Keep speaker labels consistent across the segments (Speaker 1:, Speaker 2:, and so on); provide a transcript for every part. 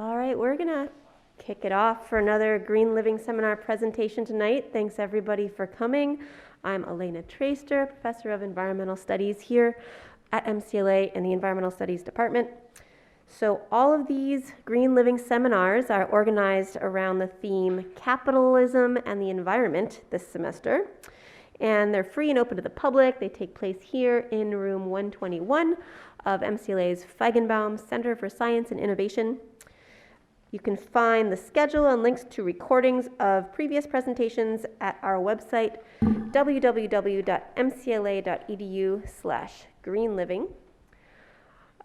Speaker 1: All right, we're going to kick it off for another Green Living Seminar presentation tonight. Thanks everybody for coming. I'm Elena Traister, Professor of Environmental Studies here at MCLA in the Environmental Studies Department. So all of these Green Living seminars are organized around the theme Capitalism and the Environment this semester. And they're free and open to the public. They take place here in room 121 of MCLA's Feigenbaum Center for Science and Innovation. You can find the schedule and links to recordings of previous presentations at our website, www.mcla.edu/greenliving.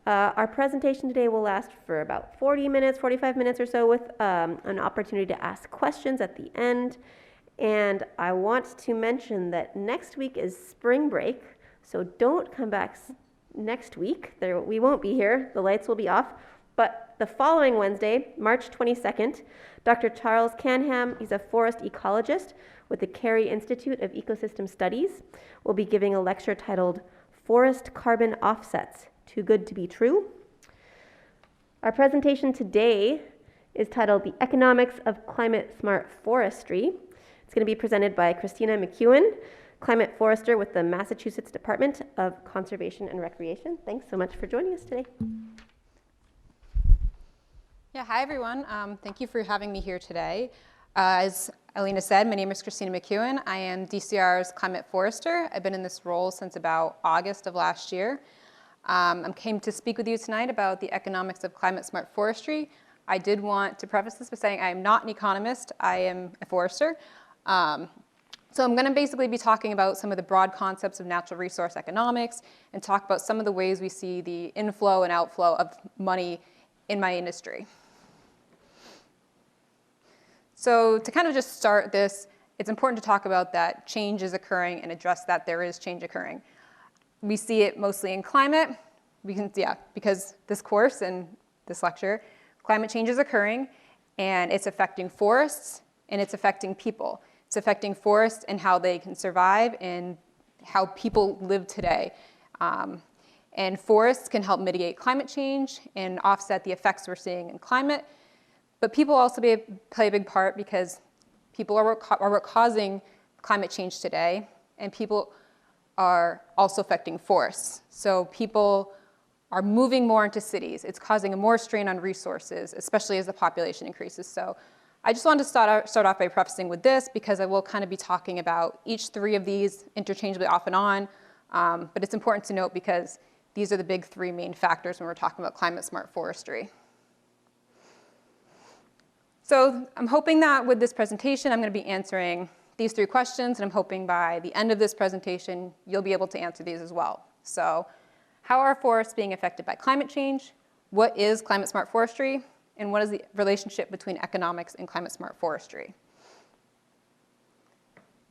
Speaker 1: Our presentation today will last for about 40 minutes, 45 minutes or so, with an opportunity to ask questions at the end. And I want to mention that next week is spring break, so don't come back next week. We won't be here. The lights will be off. But the following Wednesday, March 22nd, Dr. Charles Canham, he's a forest ecologist with the Carey Institute of Ecosystem Studies, will be giving a lecture titled Forest Carbon Offsets, Too Good to Be True. Our presentation today is titled The Economics of Climate-Smart Forestry. It's going to be presented by Christina McKeown, climate forester with the Massachusetts Department of Conservation and Recreation. Thanks so much for joining us today.
Speaker 2: Yeah, hi everyone. Thank you for having me here today. As Alina said, my name is Christina McKeown. I am DCR's climate forester. I've been in this role since about August of last year. I came to speak with you tonight about the economics of climate-smart forestry. I did want to preface this by saying I am not an economist. I am a forester. So I'm going to basically be talking about some of the broad concepts of natural resource economics and talk about some of the ways we see the inflow and outflow of money in my industry. So to kind of just start this, it's important to talk about that change is occurring and address that there is change occurring. We see it mostly in climate. Because this course and this lecture, climate change is occurring and it's affecting forests and it's affecting people. It's affecting forests and how they can survive and how people live today. And forests can help mitigate climate change and offset the effects we're seeing in climate. But people also play a big part because people are what causing climate change today, and people are also affecting forests. So people are moving more into cities. It's causing a more strain on resources, especially as the population increases. So I just wanted to start off by prefacing with this because I will kind of be talking about each three of these interchangeably off and on. But it's important to note because these are the big three main factors when we're talking about climate-smart forestry. So I'm hoping that with this presentation, I'm going to be answering these three questions, and I'm hoping by the end of this presentation, you'll be able to answer these as well. So how are forests being affected by climate change? What is climate-smart forestry? And what is the relationship between economics and climate-smart forestry?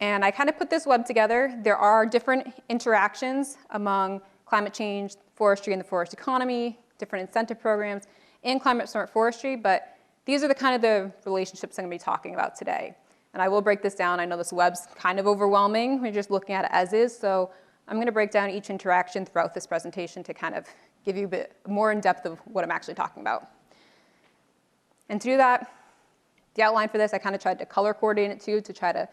Speaker 2: And I kind of put this web together. There are different interactions among climate change, forestry, and the forest economy, different incentive programs, and climate-smart forestry, but these are the kind of the relationships I'm going to be talking about today. And I will break this down. I know this web's kind of overwhelming. We're just looking at it as is. So I'm going to break down each interaction throughout this presentation to kind of give you a bit more in depth of what I'm actually talking about. And to do that, the outline for this, I kind of tried to color coordinate it too to try to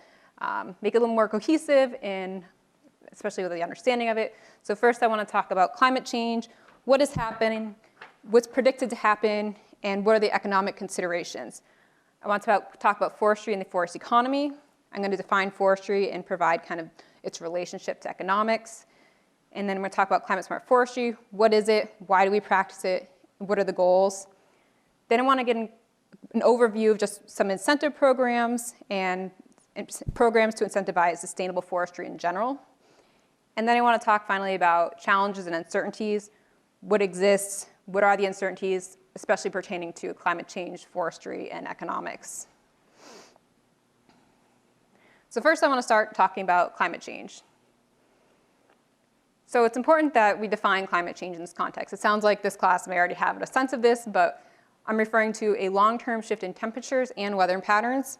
Speaker 2: make it a little more cohesive, and especially with the understanding of it. So first I want to talk about climate change, what is happening, what's predicted to happen, and what are the economic considerations. I want to talk about forestry and the forest economy. I'm going to define forestry and provide kind of its relationship to economics. And then I'm going to talk about climate-smart forestry. What is it? Why do we practice it? What are the goals? Then I want to get an overview of just some incentive programs and programs to incentivize sustainable forestry in general. And then I want to talk finally about challenges and uncertainties. What exists? What are the uncertainties, especially pertaining to climate change, forestry, and economics? So first I want to start talking about climate change. So it's important that we define climate change in this context. It sounds like this class may already have a sense of this, but I'm referring to a long-term shift in temperatures and weather patterns.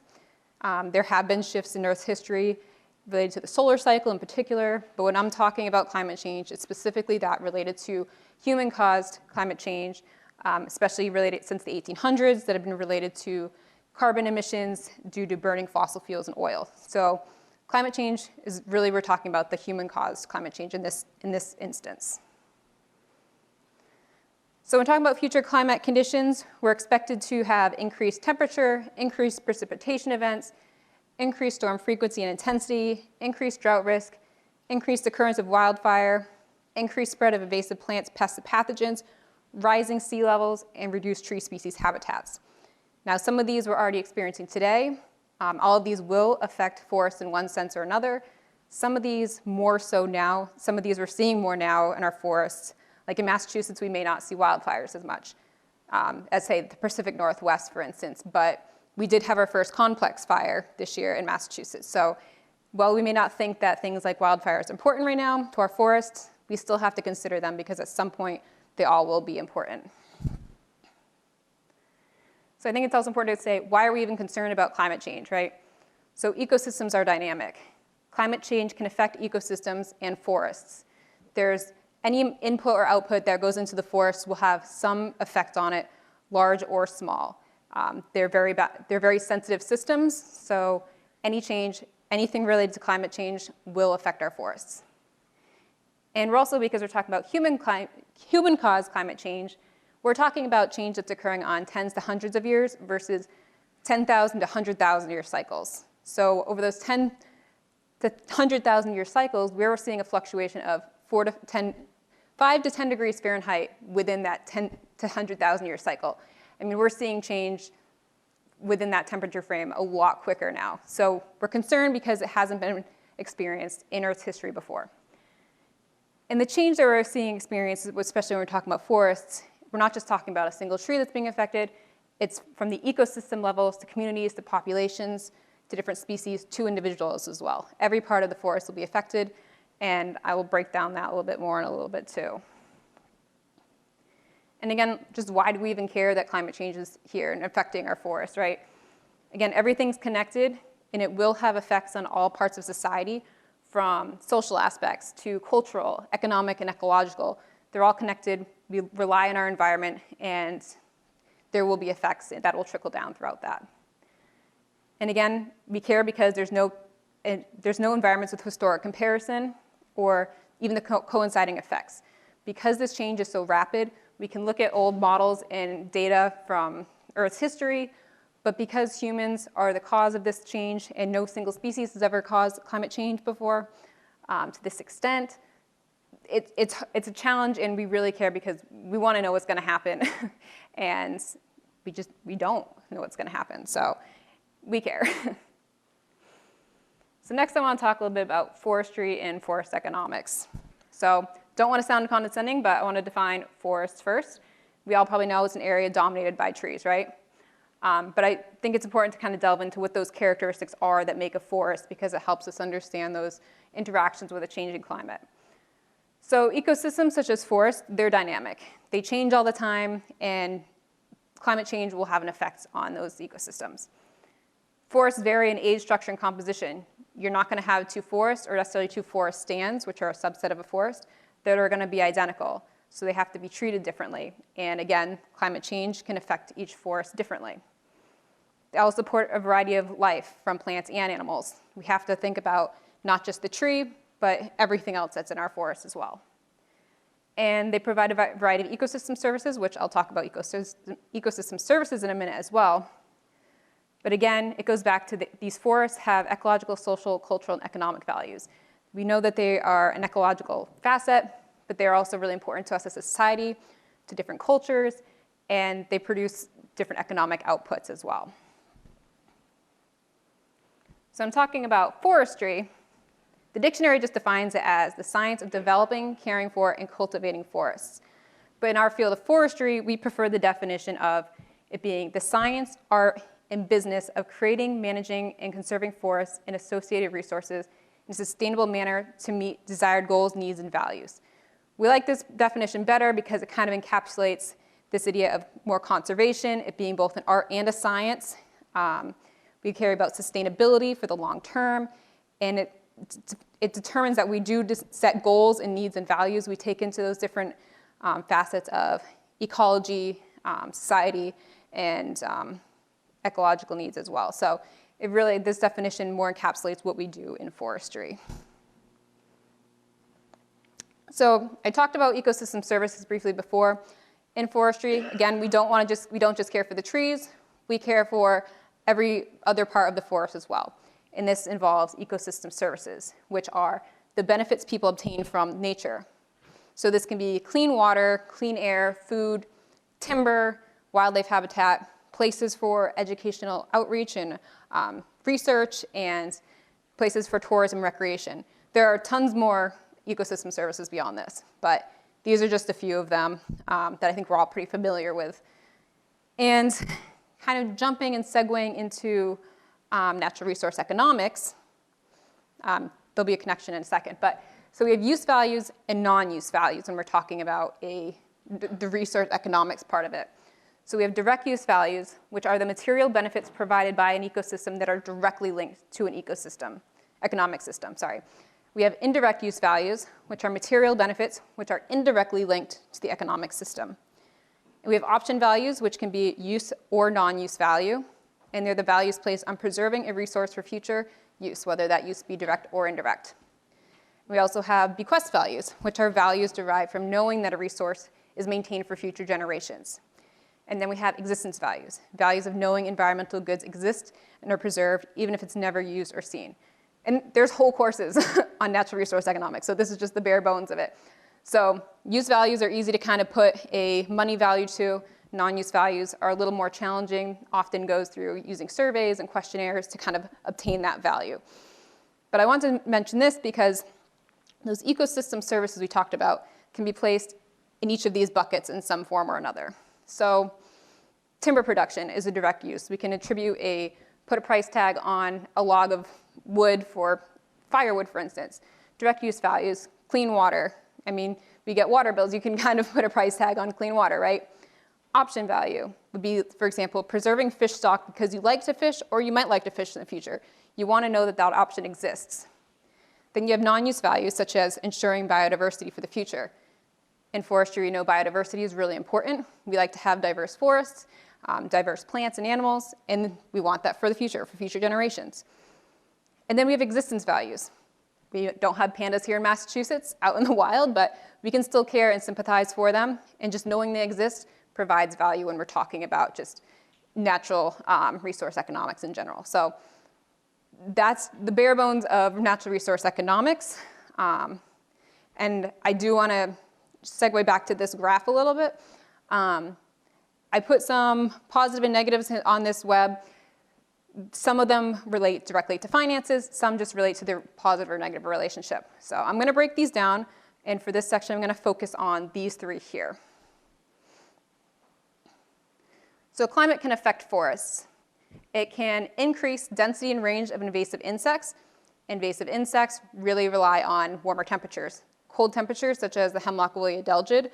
Speaker 2: There have been shifts in Earth's history related to the solar cycle in particular, but when I'm talking about climate change, it's specifically that related to human-caused climate change, especially related since the 1800s, that have been related to carbon emissions due to burning fossil fuels and oil. So climate change is really, we're talking about the human-caused climate change in this instance. So when talking about future climate conditions, we're expected to have increased temperature, increased precipitation events, increased storm frequency and intensity, increased drought risk, increased occurrence of wildfire, increased spread of invasive plants, pests, and pathogens, rising sea levels, and reduced tree species habitats. Now, some of these we're already experiencing today. All of these will affect forests in one sense or another. Some of these more so now. Some of these we're seeing more now in our forests. Like in Massachusetts, we may not see wildfires as much as, say, the Pacific Northwest, for instance. But we did have our first complex fire this year in Massachusetts. So while we may not think that things like wildfires are important right now to our forests, we still have to consider them because at some point, they all will be important. So I think it's also important to say, why are we even concerned about climate change, right? So ecosystems are dynamic. Climate change can affect ecosystems and forests. There's any input or output that goes into the forest will have some effect on it, large or small. They're very sensitive systems, so any change, anything related to climate change will affect our forests. And we're also, because we're talking about human-caused climate change, we're talking about change that's occurring on tens to hundreds of years versus 10,000 to 100,000 year cycles. So over those 10 to 100,000 year cycles, we're seeing a fluctuation of 5 to 10 degrees Fahrenheit within that 10 to 100,000 year cycle. I mean, we're seeing change within that temperature frame a lot quicker now. So we're concerned because it hasn't been experienced in Earth's history before. And the change that we're seeing experienced, especially when we're talking about forests, we're not just talking about a single tree that's being affected. It's from the ecosystem levels to communities to populations to different species to individuals as well. Every part of the forest will be affected, and I will break down that a little bit more in a little bit too. And again, just why do we even care that climate change is here and affecting our forests, right? Again, everything's connected, and it will have effects on all parts of society, from social aspects to cultural, economic, and ecological. They're all connected. We rely on our environment, and there will be effects that will trickle down throughout that. And again, we care because there's no environments with historic comparison or even the coinciding effects. Because this change is so rapid, we can look at old models and data from Earth's history, but because humans are the cause of this change and no single species has ever caused climate change before to this extent, it's a challenge, and we really care because we want to know what's going to happen, and we don't know what's going to happen, so we care. So next I want to talk a little bit about forestry and forest economics. So don't want to sound condescending, but I want to define forests first. We all probably know it's an area dominated by trees, right? But I think it's important to kind of delve into what those characteristics are that make a forest, because it helps us understand those interactions with a changing climate. So ecosystems such as forests, they're dynamic. They change all the time, and climate change will have an effect on those ecosystems. Forests vary in age, structure, and composition. You're not going to have two forests or necessarily two forest stands, which are a subset of a forest, that are going to be identical. So they have to be treated differently. And again, climate change can affect each forest differently. They all support a variety of life from plants and animals. We have to think about not just the tree, but everything else that's in our forest as well. And they provide a variety of ecosystem services, which I'll talk about ecosystem services in a minute as well. But again, it goes back to these forests have ecological, social, cultural, and economic values. We know that they are an ecological facet, but they're also really important to us as a society, to different cultures, and they produce different economic outputs as well. So I'm talking about forestry. The dictionary just defines it as the science of developing, caring for, and cultivating forests. But in our field of forestry, we prefer the definition of it being the science, art, and business of creating, managing, and conserving forests and associated resources in a sustainable manner to meet desired goals, needs, and values. We like this definition better because it kind of encapsulates this idea of more conservation, it being both an art and a science. We care about sustainability for the long term, and it determines that we do set goals and needs and values. We take into those different facets of ecology, society and ecological needs as well. So it really, this definition more encapsulates what we do in forestry. So I talked about ecosystem services briefly before. In forestry, again, we don't just care for the trees, we care for every other part of the forest as well. And this involves ecosystem services, which are the benefits people obtain from nature. So this can be clean water, clean air, food, timber, wildlife habitat, places for educational outreach and research, and places for tourism, recreation. There are tons more ecosystem services beyond this, but these are just a few of them that I think we're all pretty familiar with. And kind of jumping and segueing into natural resource economics, there'll be a connection in a second, but so we have use values and non-use values when we're talking about the resource economics part of it. So we have direct use values, which are the material benefits provided by an ecosystem that are directly linked to an economic system. We have indirect use values, which are material benefits, which are indirectly linked to the economic system. And we have option values, which can be use or non-use value, and they're the values placed on preserving a resource for future use, whether that use be direct or indirect. We also have bequest values, which are values derived from knowing that a resource is maintained for future generations. And then we have existence values, values of knowing environmental goods exist and are preserved even if it's never used or seen. And there's whole courses on natural resource economics, so this is just the bare bones of it. So use values are easy to kind of put a money value to. Non-use values are a little more challenging, often goes through using surveys and questionnaires to kind of obtain that value. But I want to mention this because those ecosystem services we talked about can be placed in each of these buckets in some form or another. So timber production is a direct use. We can put a price tag on a log of wood for firewood, for instance. Direct use values, clean water. I mean, we get water bills, you can kind of put a price tag on clean water, right? Option value would be, for example, preserving fish stock because you like to fish or you might like to fish in the future. You want to know that that option exists. Then you have non-use values such as ensuring biodiversity for the future. In forestry, we know biodiversity is really important. We like to have diverse forests, diverse plants and animals, and we want that for the future, for future generations. And then we have existence values. We don't have pandas here in Massachusetts out in the wild, but we can still care and sympathize for them, and just knowing they exist provides value when we're talking about just natural resource economics in general. So that's the bare bones of natural resource economics. And I do want to segue back to this graph a little bit. I put some positive and negatives on this web. Some of them relate directly to finances, some just relate to their positive or negative relationship. So I'm going to break these down, and for this section I'm going to focus on these three here. So climate can affect forests. It can increase density and range of invasive insects. Invasive insects really rely on warmer temperatures. Cold temperatures, such as the hemlock woolly adelgid,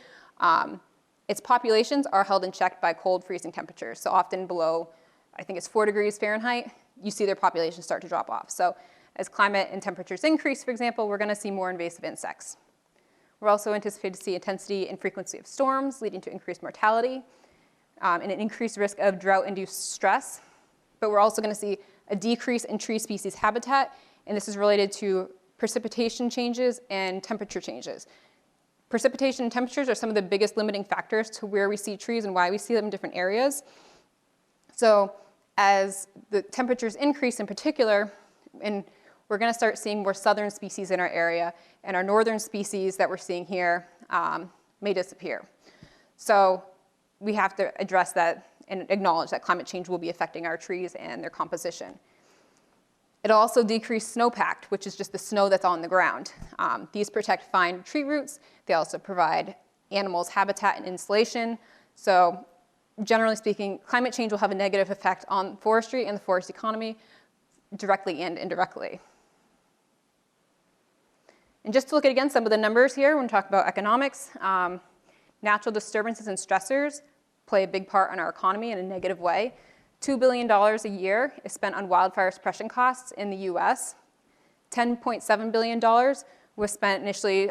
Speaker 2: its populations are held in check by cold freezing temperatures. So often below, I think it's 4 degrees Fahrenheit, you see their populations start to drop off. So as climate and temperatures increase, for example, we're going to see more invasive insects. We're also anticipated to see intensity and frequency of storms, leading to increased mortality and an increased risk of drought-induced stress. But we're also going to see a decrease in tree species habitat, and this is related to precipitation changes and temperature changes. Precipitation and temperatures are some of the biggest limiting factors to where we see trees and why we see them in different areas. So as the temperatures increase in particular, and we're going to start seeing more southern species in our area, and our northern species that we're seeing here may disappear. So we have to address that and acknowledge that climate change will be affecting our trees and their composition. It'll also decrease snowpack, which is just the snow that's on the ground. These protect fine tree roots. They also provide animals habitat and insulation. So generally speaking, climate change will have a negative effect on forestry and the forest economy, directly and indirectly. And just to look at, again, some of the numbers here when we talk about economics, natural disturbances and stressors play a big part in our economy in a negative way. $2 billion a year is spent on wildfire suppression costs in the US. $10.7 billion was spent initially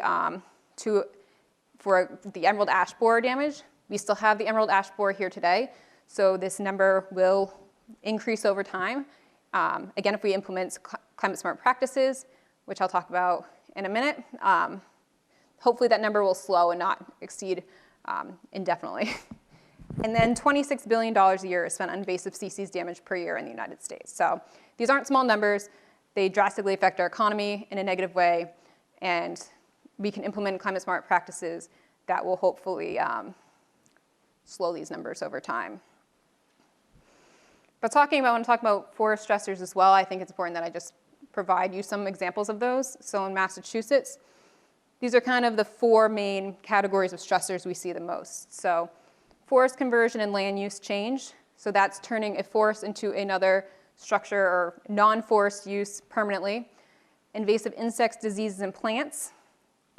Speaker 2: for the emerald ash borer damage. We still have the emerald ash borer here today, so this number will increase over time. Again, if we implement climate-smart practices, which I'll talk about in a minute, hopefully that number will slow and not exceed indefinitely. And then $26 billion a year is spent on invasive species damage per year in the United States. So these aren't small numbers. They drastically affect our economy in a negative way, and we can implement climate-smart practices that will hopefully slow these numbers over time. But when I'm talking about forest stressors as well, I think it's important that I just provide you some examples of those. So in Massachusetts, these are kind of the 4 main categories of stressors we see the most. So forest conversion and land use change. So that's turning a forest into another structure or non-forest use permanently. Invasive insects, diseases, and plants.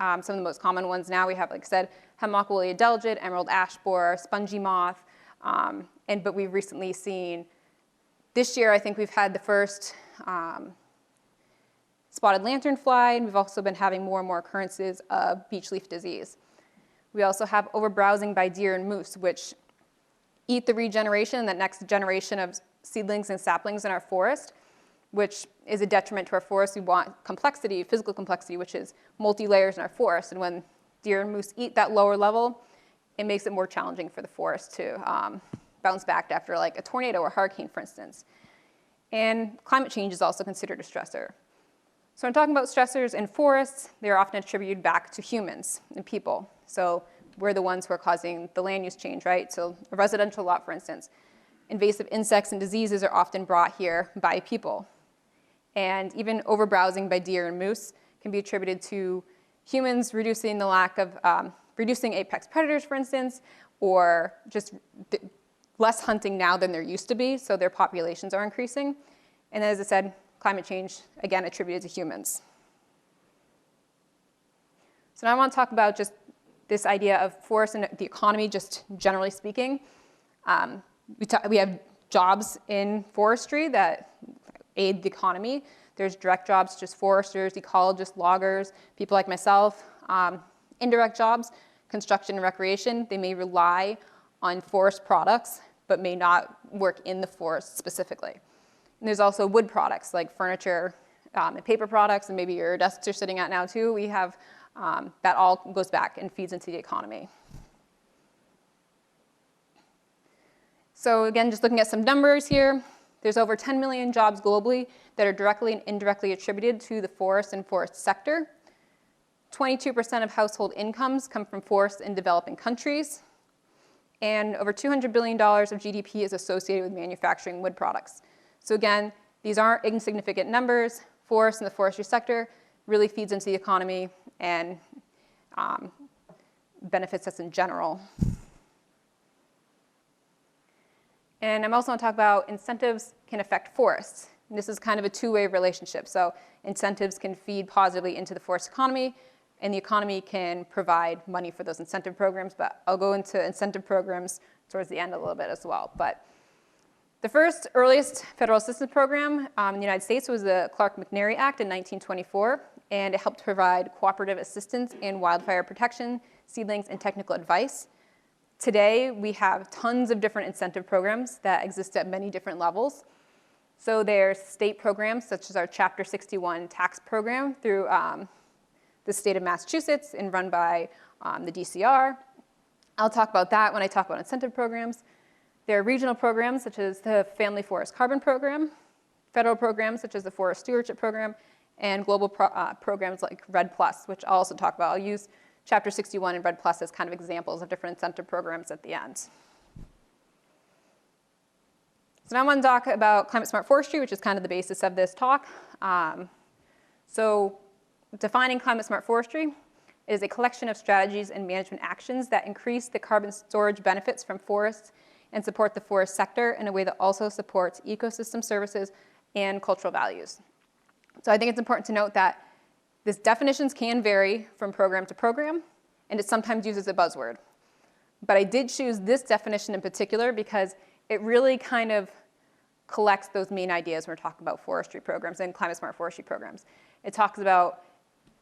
Speaker 2: Some of the most common ones now we have, like I said, hemlock woolly adelgid, emerald ash borer, spongy moth, but we've recently seen, this year I think we've had the first spotted lanternfly, and we've also been having more and more occurrences of beech leaf disease. We also have overbrowsing by deer and moose, which eat the regeneration, that next generation of seedlings and saplings in our forest, which is a detriment to our forest. We want complexity, physical complexity, which is multi-layers in our forest. And when deer and moose eat that lower level, it makes it more challenging for the forest to bounce back after like a tornado or hurricane, for instance. And climate change is also considered a stressor. So when talking about stressors in forests, they're often attributed back to humans and people. So we're the ones who are causing the land use change, right? So a residential lot, for instance. Invasive insects and diseases are often brought here by people. And even overbrowsing by deer and moose can be attributed to humans reducing the lack of, reducing apex predators, for instance, or just less hunting now than there used to be, so their populations are increasing. And as I said, climate change, again, attributed to humans. So now I want to talk about just this idea of forest and the economy, just generally speaking. We have jobs in forestry that aid the economy. There's direct jobs, just foresters, ecologists, loggers, people like myself. Indirect jobs, construction and recreation, they may rely on forest products, but may not work in the forest specifically. And there's also wood products like furniture and paper products, and maybe your desks are sitting at now too. We have, that all goes back and feeds into the economy. So again, just looking at some numbers here, there's over 10 million jobs globally that are directly and indirectly attributed to the forest and forest sector. 22% of household incomes come from forests in developing countries. And over $200 billion of GDP is associated with manufacturing wood products. So again, these aren't insignificant numbers. Forests and the forestry sector really feeds into the economy and benefits us in general. And I'm also going to talk about incentives can affect forests. And this is kind of a two-way relationship. So incentives can feed positively into the forest economy, and the economy can provide money for those incentive programs. But I'll go into incentive programs towards the end a little bit as well. But the first earliest federal assistance program in the United States was the Clark-McNary Act in 1924, and it helped provide cooperative assistance in wildfire protection, seedlings, and technical advice. Today, we have tons of different incentive programs that exist at many different levels. So there's state programs, such as our Chapter 61 tax program through the state of Massachusetts and run by the DCR. I'll talk about that when I talk about incentive programs. There are regional programs, such as the Family Forest Carbon Program, federal programs, such as the Forest Stewardship Program, and global programs like REDD+, which I'll also talk about. I'll use Chapter 61 and REDD+ as kind of examples of different incentive programs at the end. So now I want to talk about Climate-Smart Forestry, which is kind of the basis of this talk. So defining Climate-Smart Forestry is a collection of strategies and management actions that increase the carbon storage benefits from forests and support the forest sector in a way that also supports ecosystem services and cultural values. So I think it's important to note that these definitions can vary from program to program, and it's sometimes used as a buzzword. But I did choose this definition in particular because it really kind of collects those main ideas when we're talking about forestry programs and climate-smart forestry programs. It talks about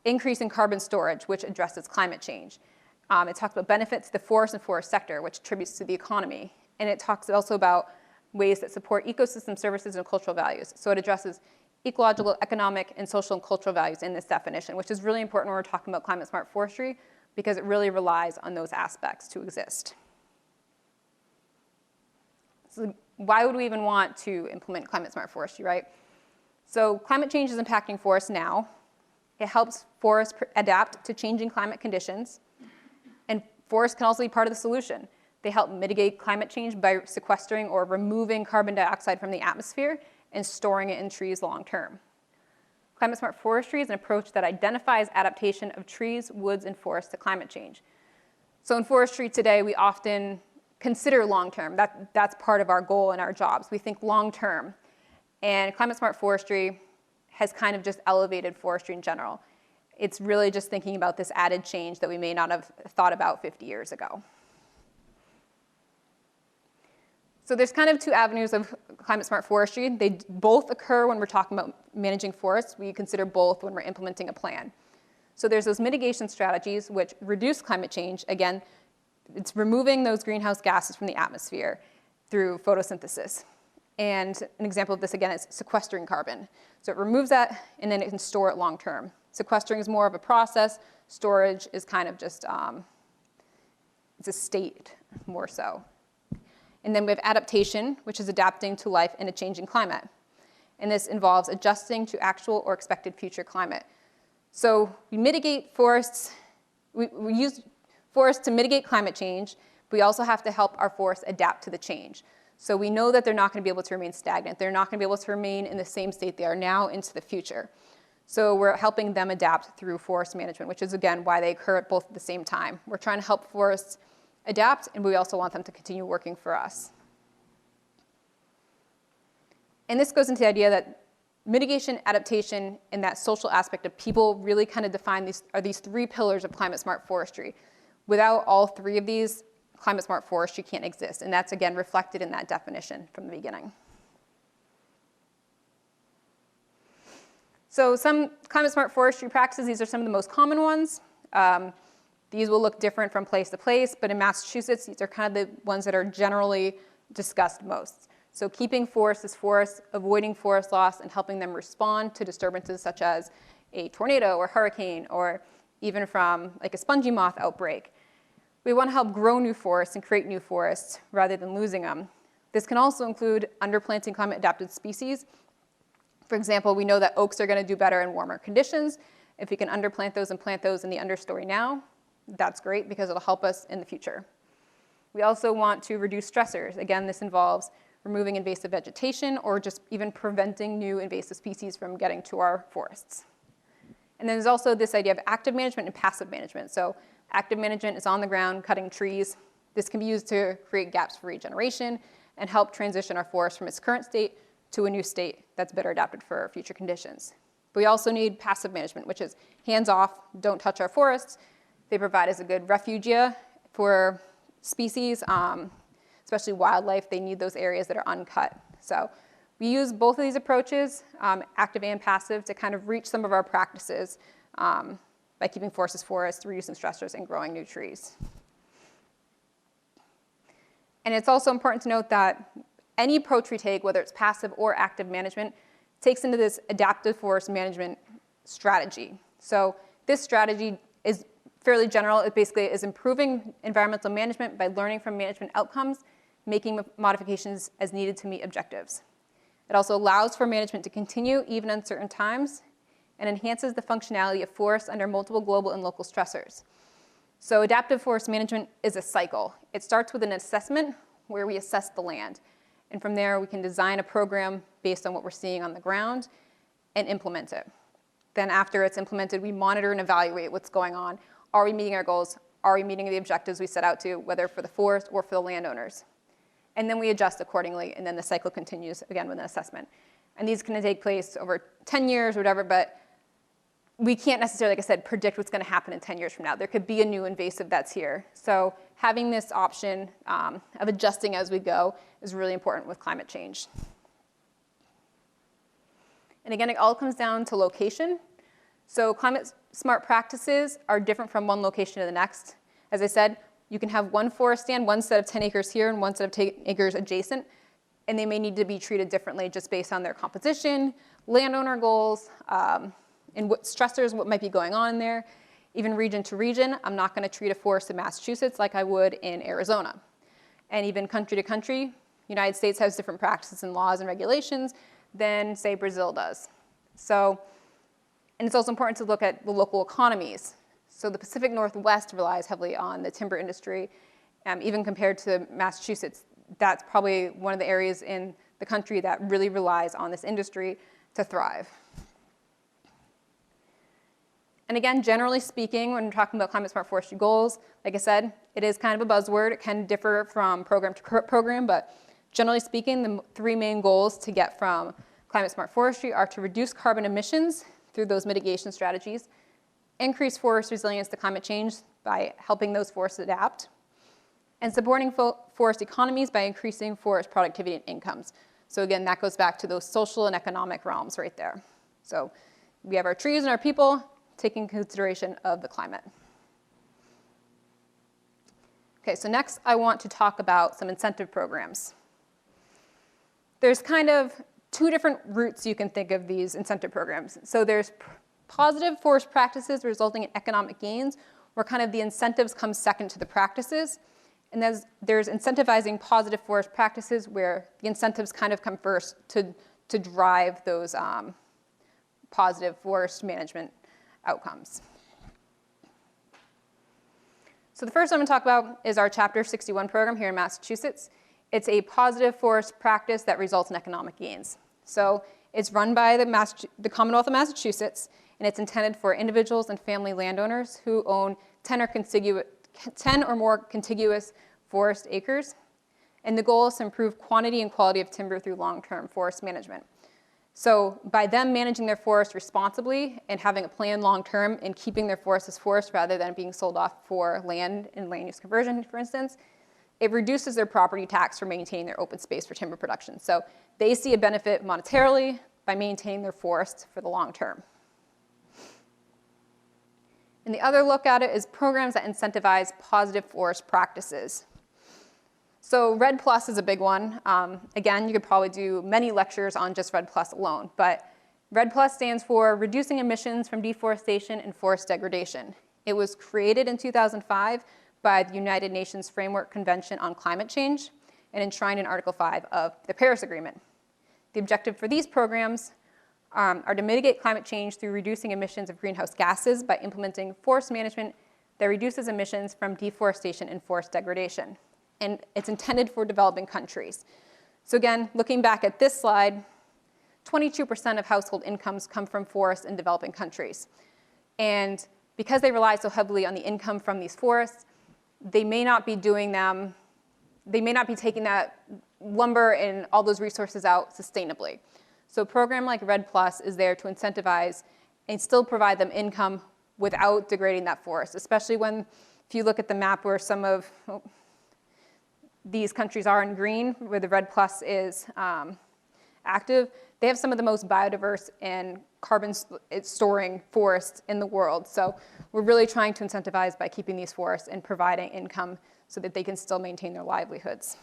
Speaker 2: increasing carbon storage, which addresses climate change. It talks about benefits to the forest and forest sector, which attributes to the economy. And it talks also about ways that support ecosystem services and cultural values. So it addresses ecological, economic, and social and cultural values in this definition, which is really important when we're talking about climate-smart forestry, because it really relies on those aspects to exist. So why would we even want to implement climate-smart forestry, right? So climate change is impacting forests now. It helps forests adapt to changing climate conditions. And forests can also be part of the solution. They help mitigate climate change by sequestering or removing carbon dioxide from the atmosphere and storing it in trees long term. Climate-smart forestry is an approach that identifies adaptation of trees, woods, and forests to climate change. So in forestry today, we often consider long-term. That's part of our goal in our jobs. We think long-term. And climate-smart forestry has kind of just elevated forestry in general. It's really just thinking about this added change that we may not have thought about 50 years ago. So there's kind of two avenues of climate-smart forestry. They both occur when we're talking about managing forests. We consider both when we're implementing a plan. So there's those mitigation strategies which reduce climate change. Again, it's removing those greenhouse gases from the atmosphere through photosynthesis. And an example of this, again, is sequestering carbon. So it removes that, and then it can store it long term. Sequestering is more of a process. Storage is kind of just, it's a state more so. And then we have adaptation, which is adapting to life in a changing climate. And this involves adjusting to actual or expected future climate. So we mitigate forests, we use forests to mitigate climate change, but we also have to help our forests adapt to the change. So we know that they're not going to be able to remain stagnant. They're not going to be able to remain in the same state they are now into the future. So we're helping them adapt through forest management, which is, again, why they occur at both at the same time. We're trying to help forests adapt, and we also want them to continue working for us. And this goes into the idea that mitigation, adaptation, and that social aspect of people really kind of define these three pillars of climate-smart forestry. Without all three of these, climate-smart forestry can't exist, and that's, again, reflected in that definition from the beginning. So some climate-smart forestry practices, these are some of the most common ones. These will look different from place to place, but in Massachusetts, these are kind of the ones that are generally discussed most. So keeping forests as forests, avoiding forest loss, and helping them respond to disturbances such as a tornado or hurricane, or even from like a spongy moth outbreak. We want to help grow new forests and create new forests rather than losing them. This can also include underplanting climate-adapted species. For example, we know that oaks are going to do better in warmer conditions. If we can underplant those and plant those in the understory now, that's great because it'll help us in the future. We also want to reduce stressors. Again, this involves removing invasive vegetation or just even preventing new invasive species from getting to our forests. And then there's also this idea of active management and passive management. So active management is on the ground, cutting trees. This can be used to create gaps for regeneration and help transition our forest from its current state to a new state that's better adapted for future conditions. But we also need passive management, which is hands-off, don't touch our forests. They provide us a good refugia for species, especially wildlife. They need those areas that are uncut. So we use both of these approaches, active and passive, to kind of reach some of our practices by keeping forests as forests, reducing stressors, and growing new trees. And it's also important to note that any approach we take, whether it's passive or active management, takes into this adaptive forest management strategy. So this strategy is fairly general. It basically is improving environmental management by learning from management outcomes, making modifications as needed to meet objectives. It also allows for management to continue even in uncertain times and enhances the functionality of forests under multiple global and local stressors. So adaptive forest management is a cycle. It starts with an assessment where we assess the land. And from there, we can design a program based on what we're seeing on the ground and implement it. Then after it's implemented, we monitor and evaluate what's going on. Are we meeting our goals? Are we meeting the objectives we set out to, whether for the forest or for the landowners? And then we adjust accordingly, and then the cycle continues again with an assessment. And these can take place over 10 years or whatever, but we can't necessarily, like I said, predict what's going to happen in 10 years from now. There could be a new invasive that's here. So having this option of adjusting as we go is really important with climate change. And again, it all comes down to location. So climate-smart practices are different from one location to the next. As I said, you can have one forest stand, one set of 10 acres here and one set of 10 acres adjacent, and they may need to be treated differently just based on their composition, landowner goals, and what stressors, what might be going on in there. Even region to region, I'm not going to treat a forest in Massachusetts like I would in Arizona. And even country to country, United States has different practices and laws and regulations than, say, Brazil does. So, and it's also important to look at the local economies. So the Pacific Northwest relies heavily on the timber industry. Even compared to Massachusetts, that's probably one of the areas in the country that really relies on this industry to thrive. And again, generally speaking, when we're talking about climate-smart forestry goals, like I said, it is kind of a buzzword. It can differ from program to program, but generally speaking, the three main goals to get from climate-smart forestry are to reduce carbon emissions through those mitigation strategies, increase forest resilience to climate change by helping those forests adapt, and supporting forest economies by increasing forest productivity and incomes. So again, that goes back to those social and economic realms right there. So we have our trees and our people, taking consideration of the climate. Okay, so next I want to talk about some incentive programs. There's kind of two different routes you can think of these incentive programs. So there's positive forest practices resulting in economic gains, where kind of the incentives come second to the practices. And there's incentivizing positive forest practices where the incentives kind of come first to drive those positive forest management outcomes. So the first one I'm going to talk about is our Chapter 61 program here in Massachusetts. It's a positive forest practice that results in economic gains. So it's run by the Commonwealth of Massachusetts, and it's intended for individuals and family landowners who own 10 or more contiguous forest acres. And the goal is to improve quantity and quality of timber through long-term forest management. So by them managing their forest responsibly and having a plan long-term and keeping their forest as forest rather than being sold off for land and land use conversion, for instance, it reduces their property tax for maintaining their open space for timber production. So they see a benefit monetarily by maintaining their forest for the long term. And the other look at it is programs that incentivize positive forest practices. So REDD+ is a big one. Again, you could probably do many lectures on just REDD+ alone, but REDD+ stands for Reducing Emissions from Deforestation and Forest Degradation. It was created in 2005 by the United Nations Framework Convention on Climate Change and enshrined in Article 5 of the Paris Agreement. The objective for these programs are to mitigate climate change through reducing emissions of greenhouse gases by implementing forest management that reduces emissions from deforestation and forest degradation. And it's intended for developing countries. So again, looking back at this slide, 22% of household incomes come from forests in developing countries. And because they rely so heavily on the income from these forests, they may not be taking that lumber and all those resources out sustainably. So a program like REDD+ is there to incentivize and still provide them income without degrading that forest, especially when, if you look at the map where some of these countries are in green, where the REDD+ is active, they have some of the most biodiverse and carbon storing forests in the world. So we're really trying to incentivize by keeping these forests and providing income so that they can still maintain their livelihoods.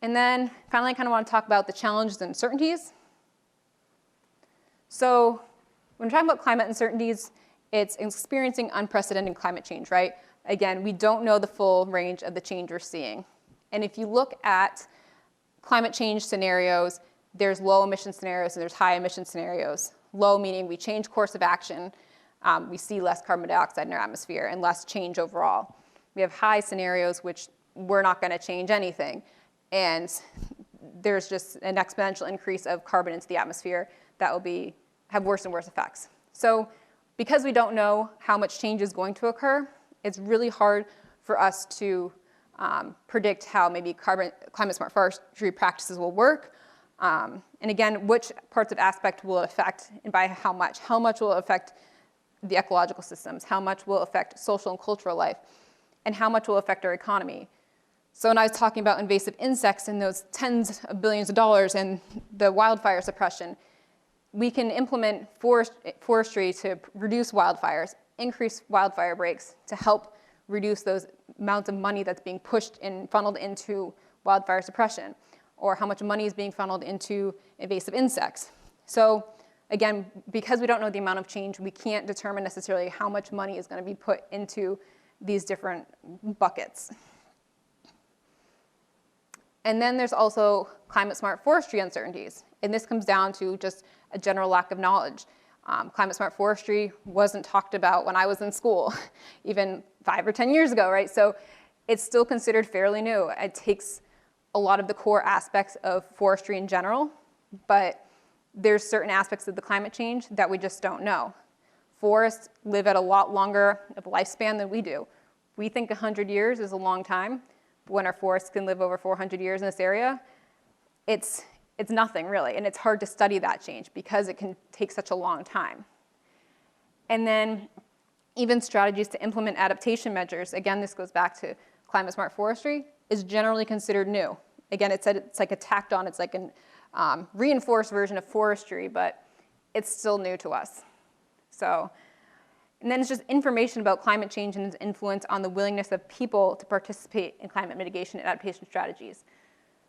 Speaker 2: And then finally, I kind of want to talk about the challenges and uncertainties. So when we're talking about climate uncertainties, it's experiencing unprecedented climate change, right? Again, we don't know the full range of the change we're seeing. And if you look at climate change scenarios, there's low emission scenarios and there's high emission scenarios. Low meaning we change course of action, we see less carbon dioxide in our atmosphere and less change overall. We have high scenarios which we're not going to change anything. And there's just an exponential increase of carbon into the atmosphere that will have worse and worse effects. So because we don't know how much change is going to occur, it's really hard for us to predict how maybe climate-smart forestry practices will work. And again, which parts of aspect will it affect and by how much? How much will it affect the ecological systems? How much will it affect social and cultural life? And how much will it affect our economy? So when I was talking about invasive insects and those tens of billions of dollars and the wildfire suppression, we can implement forestry to reduce wildfires. increase wildfire breaks to help reduce those amounts of money that's being pushed and funneled into wildfire suppression, or how much money is being funneled into invasive insects. So again, because we don't know the amount of change, we can't determine necessarily how much money is going to be put into these different buckets. And then there's also climate-smart forestry uncertainties. And this comes down to just a general lack of knowledge. Climate-smart forestry wasn't talked about when I was in school, even 5 or 10 years ago, right? So it's still considered fairly new. It takes a lot of the core aspects of forestry in general, but there's certain aspects of the climate change that we just don't know. Forests live at a lot longer of a lifespan than we do. We think 100 years is a long time, but when our forests can live over 400 years in this area, it's nothing really, and it's hard to study that change because it can take such a long time. And then even strategies to implement adaptation measures, again, this goes back to climate-smart forestry, is generally considered new. Again, it's like a tacked on, it's like a reinforced version of forestry, but it's still new to us. So, and then it's just information about climate change and its influence on the willingness of people to participate in climate mitigation and adaptation strategies.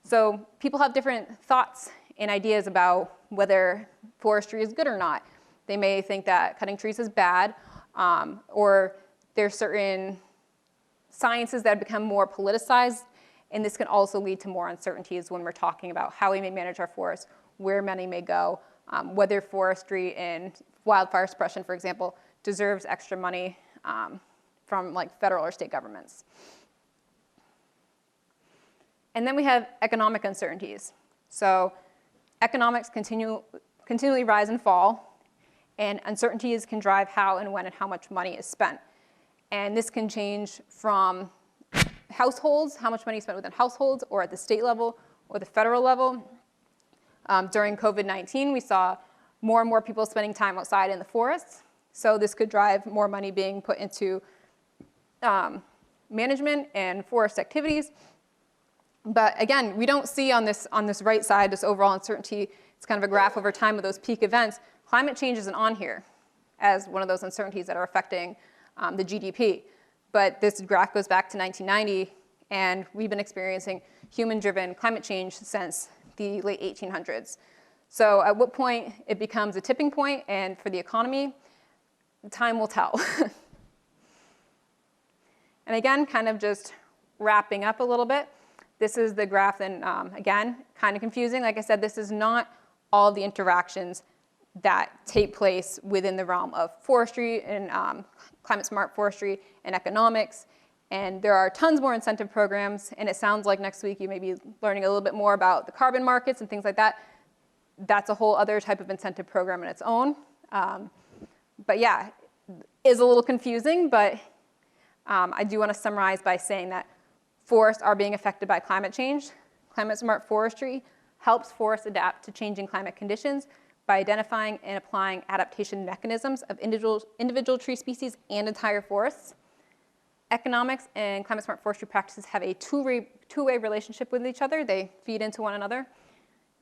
Speaker 2: So people have different thoughts and ideas about whether forestry is good or not. They may think that cutting trees is bad, or there's certain sciences that have become more politicized, and this can also lead to more uncertainties when we're talking about how we may manage our forests, where money may go, whether forestry and wildfire suppression, for example, deserves extra money from like federal or state governments. And then we have economic uncertainties. So economics continually rise and fall, and uncertainties can drive how and when and how much money is spent. And this can change from households, how much money is spent within households, or at the state level, or the federal level. During COVID-19, we saw more and more people spending time outside in the forests. So this could drive more money being put into management and forest activities. But again, we don't see on this right side, this overall uncertainty. It's kind of a graph over time of those peak events. Climate change isn't on here as one of those uncertainties that are affecting the GDP. But this graph goes back to 1990, and we've been experiencing human-driven climate change since the late 1800s. So at what point it becomes a tipping point, and for the economy, time will tell. And again, kind of just wrapping up a little bit, this is the graph, and again, kind of confusing. Like I said, this is not all the interactions that take place within the realm of forestry and climate-smart forestry and economics. And there are tons more incentive programs, and it sounds like next week you may be learning a little bit more about the carbon markets and things like that. That's a whole other type of incentive program in its own. But yeah, is a little confusing, but I do want to summarize by saying that forests are being affected by climate change. Climate-smart forestry helps forests adapt to changing climate conditions by identifying and applying adaptation mechanisms of individual tree species and entire forests. Economics and climate-smart forestry practices have a two-way relationship with each other. They feed into one another.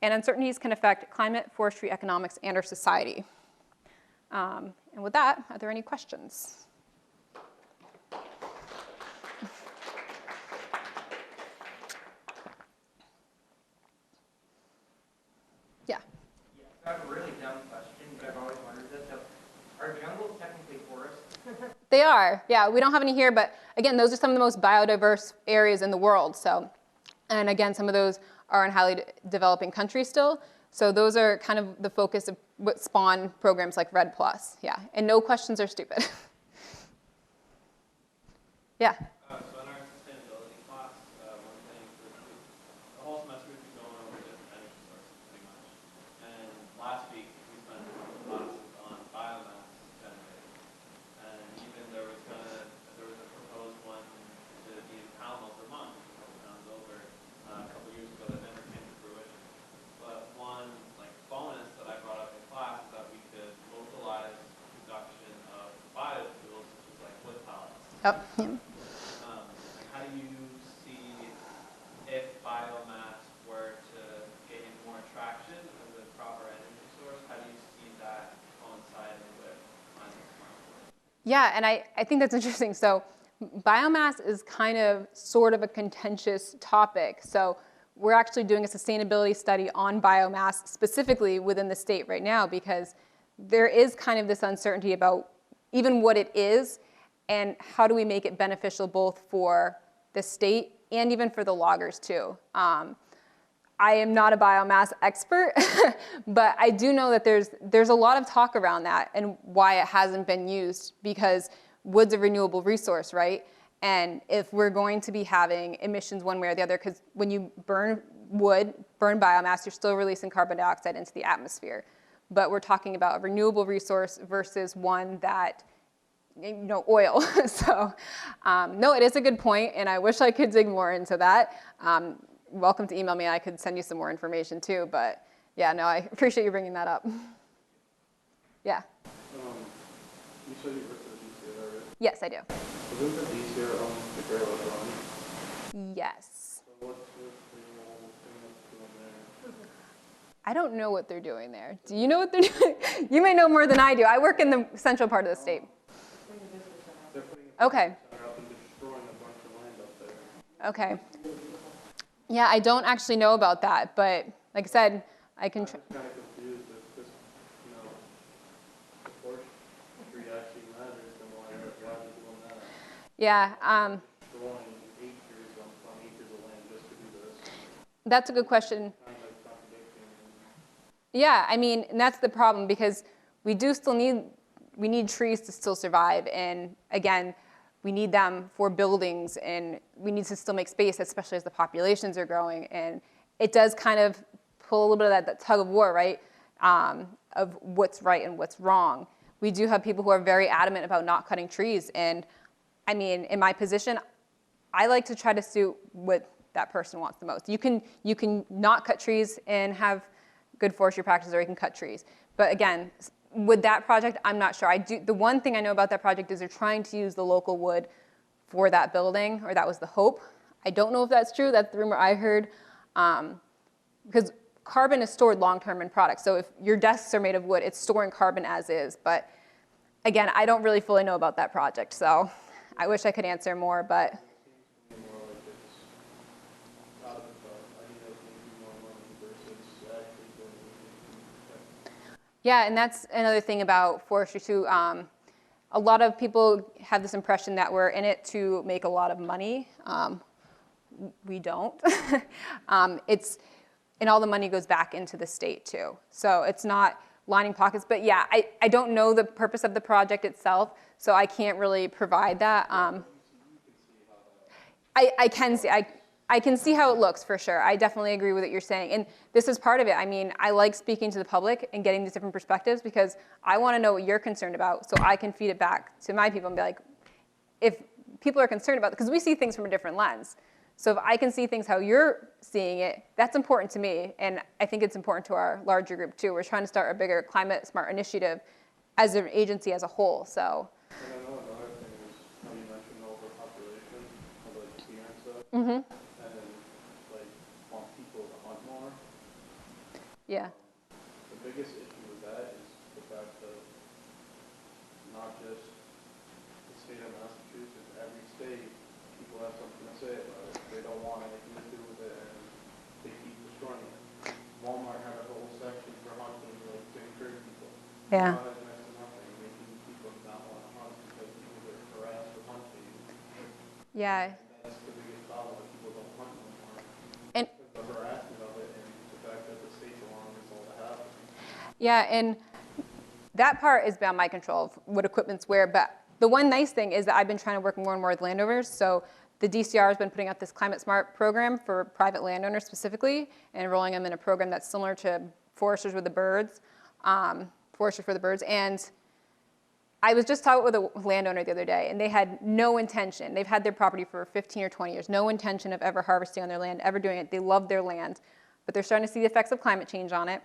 Speaker 2: And uncertainties can affect climate, forestry, economics, and our society. And with that, are there any questions? Yeah.
Speaker 3: Yeah, so I have a really dumb question, but I've always wondered this. So, are jungles technically forests?
Speaker 2: They are, yeah. We don't have any here, but again, those are some of the most biodiverse areas in the world. So, and again, some of those are in highly developing countries still. So those are kind of the focus of what spawn programs like REDD+. Yeah, and no questions are stupid. Yeah.
Speaker 4: So in our sustainability class, one thing the whole semester we've been going over different energy sources pretty much. And last week we spent a couple classes on biomass generators. And even there was a proposed one to be in Palma, Vermont, a couple towns over a couple years ago that never came to fruition. But one bonus that I brought up in class is that we could localize production of biofuels, such as like wood pellets.
Speaker 2: Yep. Yeah.
Speaker 4: How do you see if biomass were to gain more traction as a proper energy source? How do you see that coinciding with climate-smart?
Speaker 2: Yeah, and I think that's interesting. So biomass is kind of sort of a contentious topic. So we're actually doing a sustainability study on biomass specifically within the state right now, because there is kind of this uncertainty about even what it is and how do we make it beneficial both for the state and even for the loggers too. I am not a biomass expert, but I do know that there's a lot of talk around that and why it hasn't been used, because wood's a renewable resource, right? And if we're going to be having emissions one way or the other, because when you burn wood, burn biomass, you're still releasing carbon dioxide into the atmosphere. But we're talking about a renewable resource versus one that, oil. So no, it is a good point, and I wish I could dig more into that. Welcome to email me. I could send you some more information too, but yeah, no, I appreciate you bringing that up. Yeah.
Speaker 4: You said you worked at the DCR, right?
Speaker 2: Yes, I do.
Speaker 4: Isn't the DCR on the Great Run?
Speaker 2: Yes.
Speaker 4: So what's the thing that's doing there?
Speaker 2: I don't know what they're doing there. Do you know what they're doing? You may know more than I do. I work in the central part of the state.
Speaker 4: They're putting a
Speaker 2: Okay.
Speaker 4: center up and destroying a bunch of land up there.
Speaker 2: Okay. Yeah, I don't actually know about that, but like I said, I can.
Speaker 4: I'm kind of confused if this, the forestry actually matters, then why are they doing that?
Speaker 2: Yeah.
Speaker 4: Destroying acres on acres of land just to do this.
Speaker 2: That's a good question.
Speaker 4: Kind of contradicting.
Speaker 2: Yeah, I mean, and that's the problem, because we need trees to still survive, and again, we need them for buildings, and we need to still make space, especially as the populations are growing. And it does kind of pull a little bit of that tug of war, right, of what's right and what's wrong. We do have people who are very adamant about not cutting trees, and I mean, in my position, I like to try to suit what that person wants the most. You can not cut trees and have good forestry practices, or you can cut trees. But again, with that project, I'm not sure. The one thing I know about that project is they're trying to use the local wood for that building, or that was the hope. I don't know if that's true. That's the rumor I heard. Because carbon is stored long-term in products. So if your desks are made of wood, it's storing carbon as is. But again, I don't really fully know about that project. So I wish I could answer more, but.
Speaker 4: More like it's out of the thought. I mean, I think more money versus actually doing anything.
Speaker 2: Yeah, and that's another thing about forestry too. A lot of people have this impression that we're in it to make a lot of money. We don't. And all the money goes back into the state too. So it's not lining pockets. But yeah, I don't know the purpose of the project itself, so I can't really provide that. I can see how it looks, for sure. I definitely agree with what you're saying. And this is part of it. I mean, I like speaking to the public and getting these different perspectives, because I want to know what you're concerned about, so I can feed it back to my people and be like, if people are concerned about it, because we see things from a different lens. So if I can see things how you're seeing it, that's important to me. And I think it's important to our larger group too. We're trying to start a bigger climate-smart initiative as an agency as a whole. So.
Speaker 4: And I know another thing is how you mentioned overpopulation of like deer and stuff.
Speaker 2: Mm-hmm.
Speaker 4: Want people to hunt more.
Speaker 2: Yeah.
Speaker 4: The biggest issue with that is the fact that not just the state of Massachusetts, every state, people have something to say about it. They don't want anything to do with it, and they keep destroying it. Walmart had a whole section for hunting, like to encourage people.
Speaker 2: Yeah.
Speaker 4: Now has next to nothing, making people not want to hunt because people get harassed for hunting.
Speaker 2: Yeah.
Speaker 4: That's the biggest problem, like people don't hunt no more.
Speaker 2: And
Speaker 4: The harassment of it and the fact that the state's allowing this all to happen.
Speaker 2: yeah, and that part is beyond my control of what equipment's where. But the one nice thing is that I've been trying to work more and more with landowners. So the DCR has been putting out this Climate-Smart program for private landowners specifically, and enrolling them in a program that's similar to Foresters with the Birds, Foresters for the Birds. And I was just talking with a landowner the other day, and they had no intention. They've had their property for 15 or 20 years, no intention of ever harvesting on their land, ever doing it. They love their land, but they're starting to see the effects of climate change on it,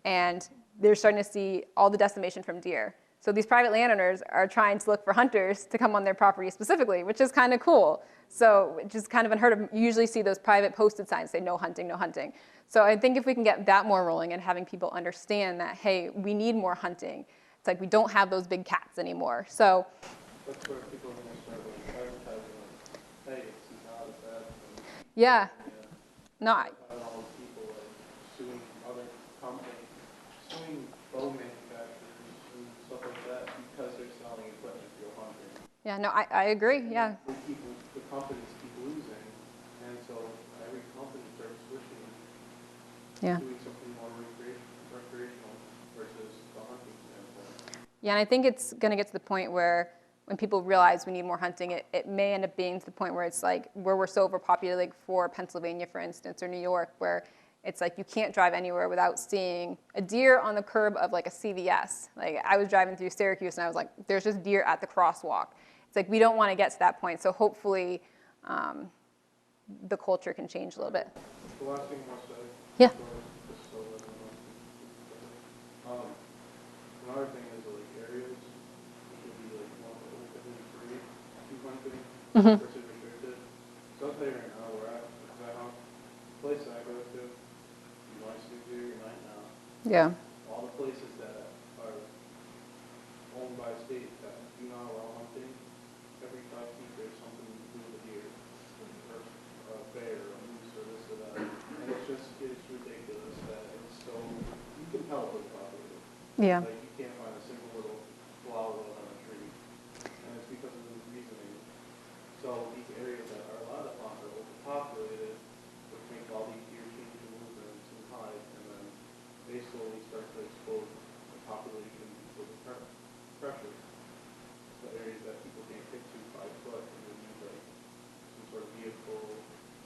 Speaker 2: and they're starting to see all the decimation from deer. So these private landowners are trying to look for hunters to come on their property specifically, which is kind of cool. So which is kind of unheard of. You usually see those private posted signs say no hunting, no hunting. So I think if we can get that more rolling and having people understand that, hey, we need more hunting. It's like we don't have those big cats anymore. So
Speaker 4: That's where people are going to start like advertising, like, hey, this is not as bad.
Speaker 2: Yeah.
Speaker 4: Yeah.
Speaker 2: No,
Speaker 4: All these people like suing other companies, suing bow manufacturers and stuff like that because they're selling equipment to go hunting.
Speaker 2: yeah, no, I agree, yeah.
Speaker 4: The companies keep losing, and so every company starts switching,
Speaker 2: Yeah.
Speaker 4: doing something more recreational versus the hunting standpoint.
Speaker 2: Yeah, and I think it's going to get to the point where when people realize we need more hunting, it may end up being to the point where it's like, where we're so overpopulated, like for Pennsylvania, for instance, or New York, where it's like you can't drive anywhere without seeing a deer on the curb of like a CVS. Like I was driving through Syracuse and I was like, there's just deer at the crosswalk. It's like we don't want to get to that point. So hopefully the culture can change a little bit.
Speaker 4: The last thing I want to say.
Speaker 2: Yeah.
Speaker 4: Another thing is like areas, it could be like one openly free, 200 versus restricted. So I'll tell you right now where at, because I have the place that I go to, you might sleep here, you might not.
Speaker 2: Yeah.
Speaker 4: All the places that are owned by state that do not allow hunting, every 5 feet there's something to do with a deer, or a bear, a moose, or this or that. And it's ridiculous that it's so, you can tell it's populated.
Speaker 2: Yeah.
Speaker 4: Like you can't find a single little flower on a tree. And it's because of the reasoning. So these areas that are allowed to hunt are overpopulated, which make all these deer change their movements and hide, and then they slowly start to expose the population to the pressure. The areas that people can't get to 5 foot, and they need like some sort of vehicle,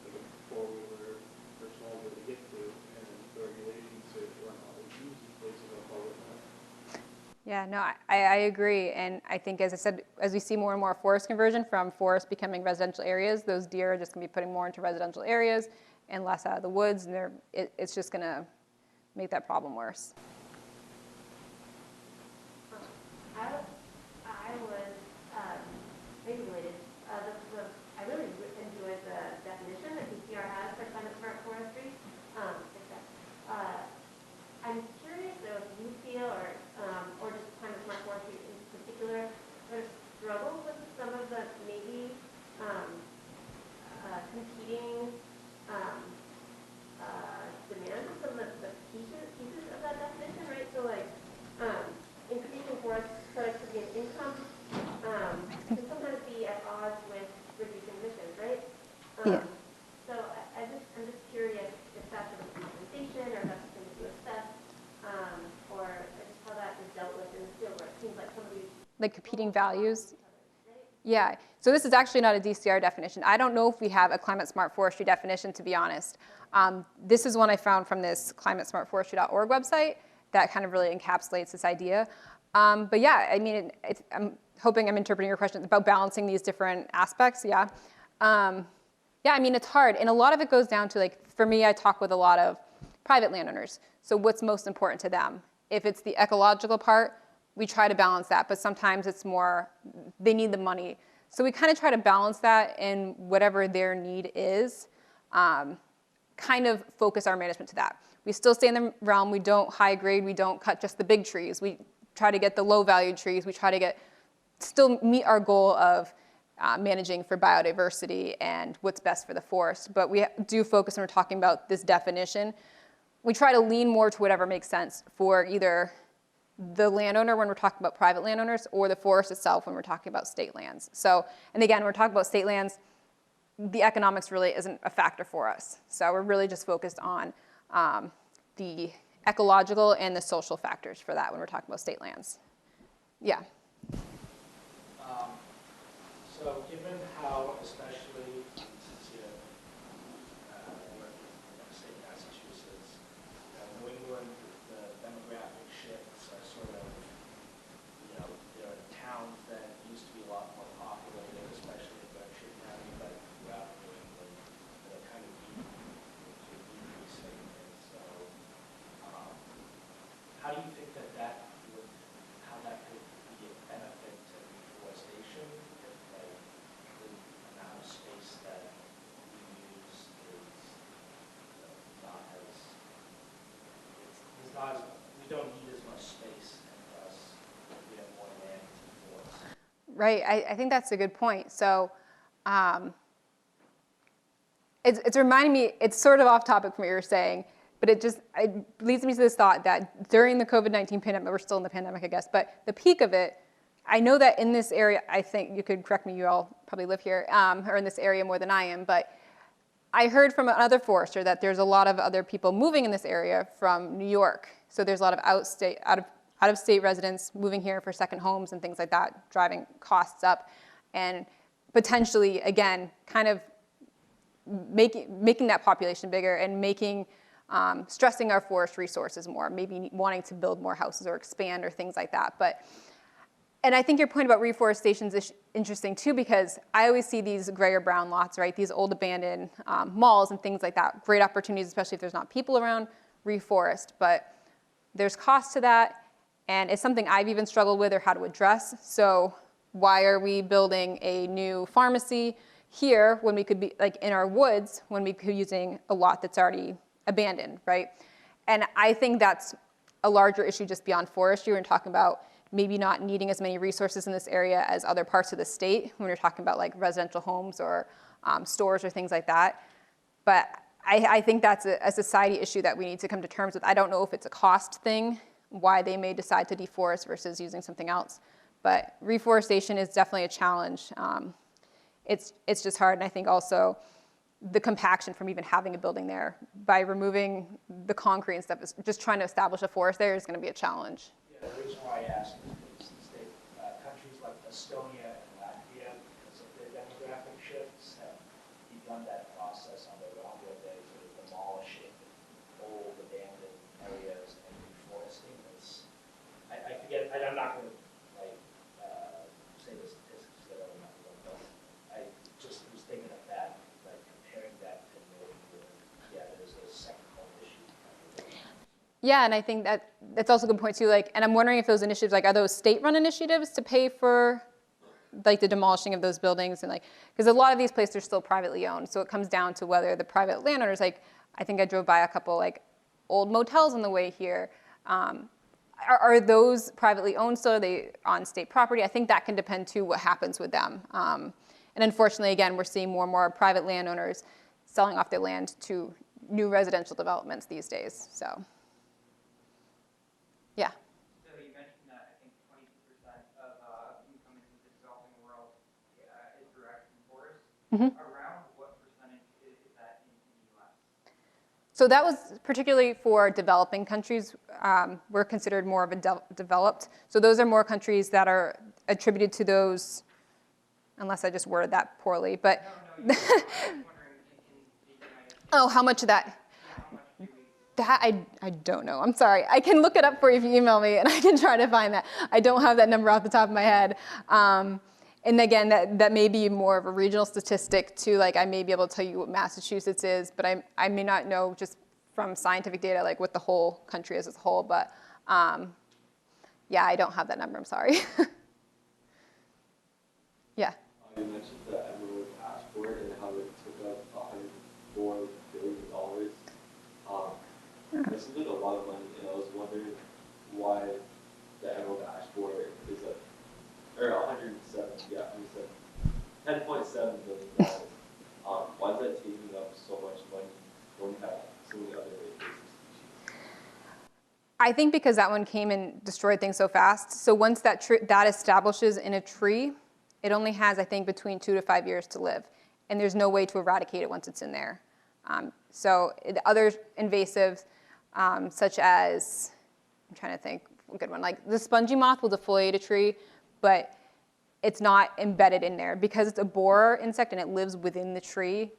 Speaker 4: like a 4-wheeler or snowmobile to get to, and the regulations say that we're not allowed to use these places on public land.
Speaker 2: Yeah, no, I agree. And I think, as I said, as we see more and more forest conversion from forests becoming residential areas, those deer are just going to be putting more into residential areas and less out of the woods. And it's just going to make that problem worse.
Speaker 1: I was maybe related. I really enjoyed the definition that PCR has for climate-smart forestry. I'm curious though if you feel, or just climate-smart forestry in particular, sort of struggle with some of the maybe competing demands of some of the pieces of that definition, right? So like increasing forest productivity and income can sometimes be at odds with reducing emissions, right?
Speaker 2: Yeah.
Speaker 1: So I'm just curious if that's sort of compensation or if that's something that you assess, or just how that is dealt with in the field where it seems like some of these
Speaker 2: Like competing values. Yeah, so this is actually not a DCR definition. I don't know if we have a climate-smart forestry definition, to be honest. This is one I found from this climatesmartforestry.org website that kind of really encapsulates this idea. But yeah, I mean, I'm hoping I'm interpreting your question about balancing these different aspects, yeah. Yeah, I mean, it's hard, and a lot of it goes down to, like, for me, I talk with a lot of private landowners, so what's most important to them? If it's the ecological part, we try to balance that, but sometimes it's more, they need the money. So we kind of try to balance that in whatever their need is, kind of focus our management to that. We still stay in the realm, we don't high grade, we don't cut just the big trees. We try to get the low value trees, we try to still meet our goal of managing for biodiversity and what's best for the forest. But we do focus when we're talking about this definition. We try to lean more to whatever makes sense for either the landowner when we're talking about private landowners or the forest itself when we're talking about state lands. So, and again, when we're talking about state lands, the economics really isn't a factor for us. So we're really just focused on the ecological and the social factors for that when we're talking about state lands. Yeah.
Speaker 5: So given how, especially since you work in the state of Massachusetts, New England, the demographic shifts are sort of, there are towns that used to be a lot more populated, especially in Berkshire County, but throughout New England, that are kind of decreasing. And so, how do you think how that could be
Speaker 2: Right, I think that's a good point. So it's reminding me, it's sort of off topic from what you were saying, but it leads me to this thought that during the COVID-19 pandemic, we're still in the pandemic, I guess, but the peak of it, I know that in this area, I think you could correct me, you all probably live here, or in this area more than I am, but I heard from another forester that there's a lot of other people moving in this area from New York. So there's a lot of out-of-state residents moving here for second homes and things like that, driving costs up, and potentially, again, kind of making that population bigger and stressing our forest resources more, maybe wanting to build more houses or expand or things like that. And I think your point about reforestation is interesting too, because I always see these gray or brown lots, right? These old abandoned malls and things like that. Great opportunities, especially if there's not people around, reforest. But there's cost to that, and it's something I've even struggled with or how to address. So why are we building a new pharmacy here when we could be, like in our woods, when we could be using a lot that's already abandoned, right? And I think that's a larger issue just beyond forestry. We're talking about maybe not needing as many resources in this area as other parts of the state when you're talking about like residential homes or stores or things like that. But I think that's a society issue that we need to come to terms with. I don't know if it's a cost thing, why they may decide to deforest versus using something else. But reforestation is definitely a challenge. It's just hard, and I think also the compaction from even having a building there by removing the concrete and stuff, is just trying to establish a forest there is going to be a challenge.
Speaker 5: Yeah, the reason why I asked is countries like Estonia and Latvia, because of their demographic shifts, have begun that process on their own, where they're sort of demolishing old abandoned areas and reforesting. I forget, I'm not going to say the statistics that I don't know, but I just was thinking of that, like comparing that to New England. Yeah, there's a second home issue.
Speaker 2: Yeah, and I think that's also a good point too. Like, and I'm wondering if those initiatives, like, are those state-run initiatives to pay for, like, the demolishing of those buildings, and like, because a lot of these places are still privately owned, so it comes down to whether the private landowners, like, I think I drove by a couple like old motels on the way here. Are those privately owned still? Are they on state property? I think that can depend too what happens with them. And unfortunately, again, we're seeing more and more private landowners selling off their land to new residential developments these days. So. Yeah.
Speaker 3: So you mentioned that I think 22% of income in the developing world is derived from forests.
Speaker 2: Mm-hmm.
Speaker 3: Around what percentage is that in the U.S.?
Speaker 2: So that was particularly for developing countries. We're considered more of a developed. So those are more countries that are attributed to those, unless I just worded that poorly. But
Speaker 3: No, I was wondering in the United States.
Speaker 2: Oh, how much of that?
Speaker 3: Yeah, how much do we?
Speaker 2: That I don't know. I'm sorry. I can look it up for you if you email me, and I can try to find that. I don't have that number off the top of my head. And again, that may be more of a regional statistic too. Like, I may be able to tell you what Massachusetts is, but I may not know just from scientific data like what the whole country is as a whole. But yeah, I don't have that number. I'm sorry. Yeah.
Speaker 6: You mentioned the Emerald Ash Board and how it took up $104 billion. This is a lot of money, and I was wondering why the Emerald Ash Board is or 107, yeah, 10.7 billion dollars. Why is that taking up so much money when we have so many other invasive species?
Speaker 2: I think because that one came and destroyed things so fast. So once that establishes in a tree, it only has, I think, between 2 to 5 years to live, and there's no way to eradicate it once it's in there. So the other invasives, such as, I'm trying to think, a good one, like the spongy moth will defoliate a tree, but it's not embedded in there because it's a borer insect and it lives within the tree,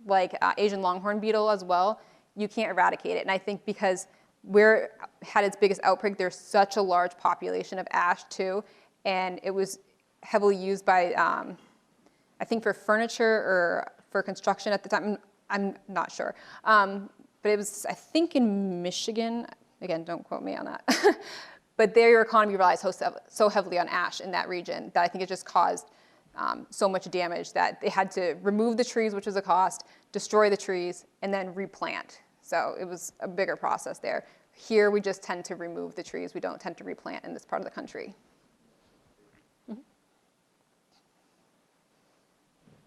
Speaker 2: like Asian longhorn beetle as well. You can't eradicate it, and I think because where it had its biggest outbreak, there's such a large population of ash too, and it was heavily used by, I think, for furniture or for construction at the time. I'm not sure. But it was, I think, in Michigan. Again, don't quote me on that. But their economy relies so heavily on ash in that region that I think it just caused so much damage that they had to remove the trees, which was a cost, destroy the trees, and then replant. So it was a bigger process there. Here, we just tend to remove the trees. We don't tend to replant in this part of the country.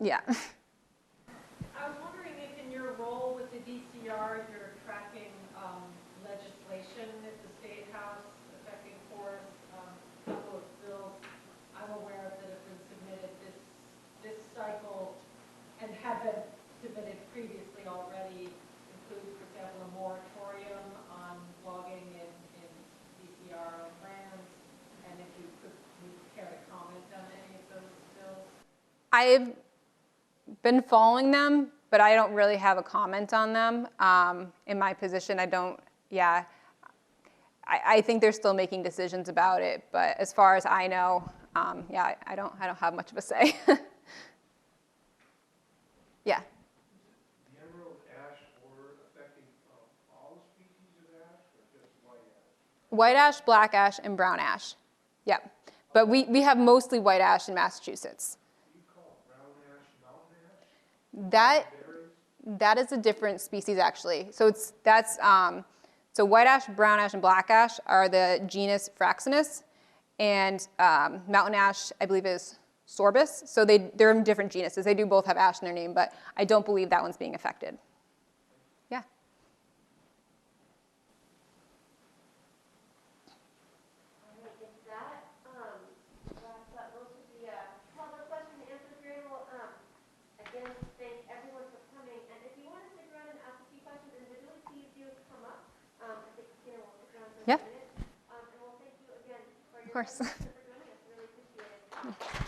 Speaker 2: Yeah.
Speaker 7: I was wondering if in your role with the DCR, you're tracking legislation at the State House affecting forests. A couple of bills I'm aware of that have been submitted this cycle and have been submitted previously already include, for example, a moratorium on logging in DCR lands. And if you could care to comment on any of those bills?
Speaker 2: I've been following them, but I don't really have a comment on them. In my position, I don't, yeah. I think they're still making decisions about it, but as far as I know, yeah, I don't have much of a say. Yeah.
Speaker 8: The emerald ash borer affecting all species of ash or just white ash?
Speaker 2: White ash, black ash, and brown ash. Yep. But we have mostly white ash in Massachusetts.
Speaker 8: You call it brown ash, mountain ash?
Speaker 2: That is a different species actually. So so white ash, brown ash, and black ash are the genus Fraxinus, and mountain ash I believe is Sorbus. So they're in different genuses. They do both have ash in their name, but I don't believe that one's being affected. Yeah.
Speaker 1: If that wraps up most of the public question and answer period, we'll again thank everyone for coming. And if you want to stick around and ask a few questions individually, please do come up. I think Christina will stick around for a
Speaker 2: Yeah.
Speaker 1: minute. And we'll thank you again for your
Speaker 2: Of course.
Speaker 1: participation, for joining us. Really appreciate it.